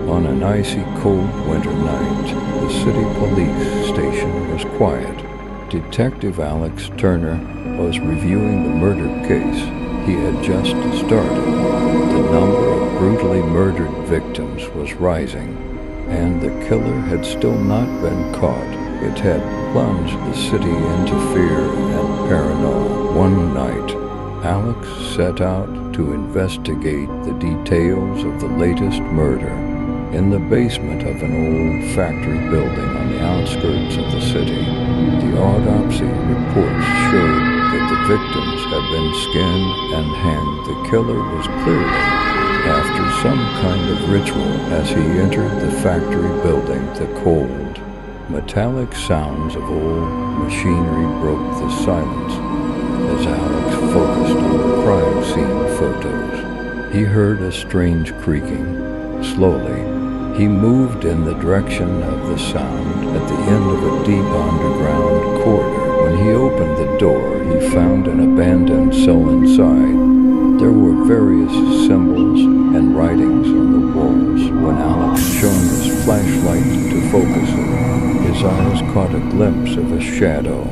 On an icy, cold winter night, the city police station was quiet. Detective Alex Turner was reviewing the murder case he had just started. The number of brutally murdered victims was rising, and the killer had still not been caught. It had plunged the city into fear and paranoia. One night, Alex set out to investigate the details of the latest murder in the basement of an old factory building on the outskirts of the city. The autopsy reports showed that the victims had been skinned and hanged. The killer was clearly after some kind of ritual. As he entered the factory building, the cold, metallic sounds of old machinery broke the silence as Alex focused on the crime scene photos. He heard a strange creaking. Slowly, he moved in the direction of the sound at the end of a deep underground corridor. When he opened the door, he found an abandoned cell inside. There were various symbols and writings on the walls. When Alex shone his flashlight to focus it, his eyes caught a glimpse of a shadow,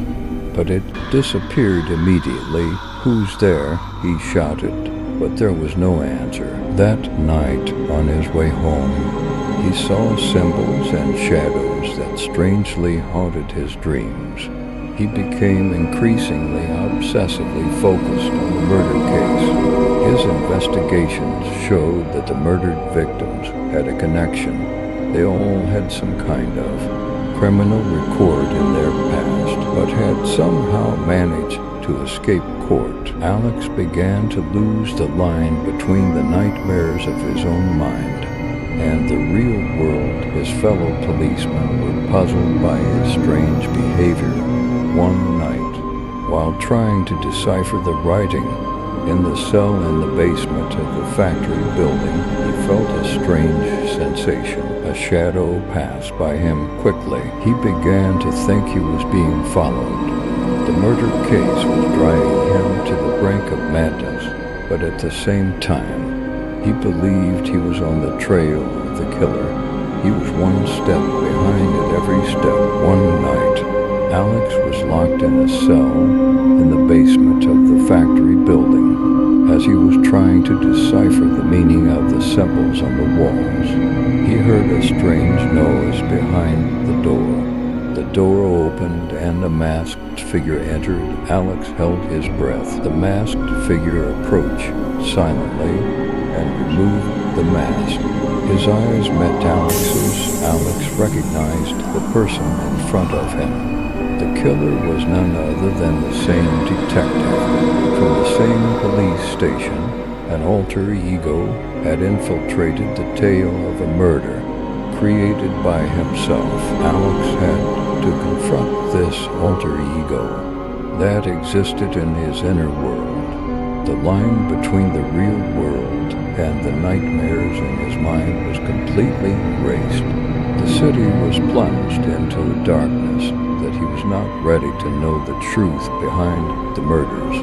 but it disappeared immediately. "Who's there?" he shouted, but there was no answer. That night, on his way home, he saw symbols and shadows that strangely haunted his dreams. He became increasingly obsessively focused on the murder case. His investigations showed that the murdered victims had a connection. They all had some kind of criminal record in their past, but had somehow managed to escape court. Alex began to lose the line between the nightmares of his own mind and the real world. His fellow policemen were puzzled by his strange behavior. One night, while trying to decipher the writing in the cell in the basement of the factory building, he felt a strange sensation. A shadow passed by him quickly. He began to think he was being followed. The murder case was driving him to the brink of madness, but at the same time, he believed he was on the trail of the killer. He was one step behind at every step. One night, Alex was locked in a cell in the basement of the factory building. As he was trying to decipher the meaning of the symbols on the walls, he heard a strange noise behind the door. The door opened and a masked figure entered. Alex held his breath. The masked figure approached silently and removed the mask. His eyes met Alex's. Alex recognized the person in front of him. The killer was none other than the same detective from the same police station. An alter ego had infiltrated the tale of a murder created by himself. Alex had to confront this alter ego that existed in his inner world. The line between the real world and the nightmares in his mind was completely erased. The city was plunged into a darkness that he was not ready to know the truth behind the murders.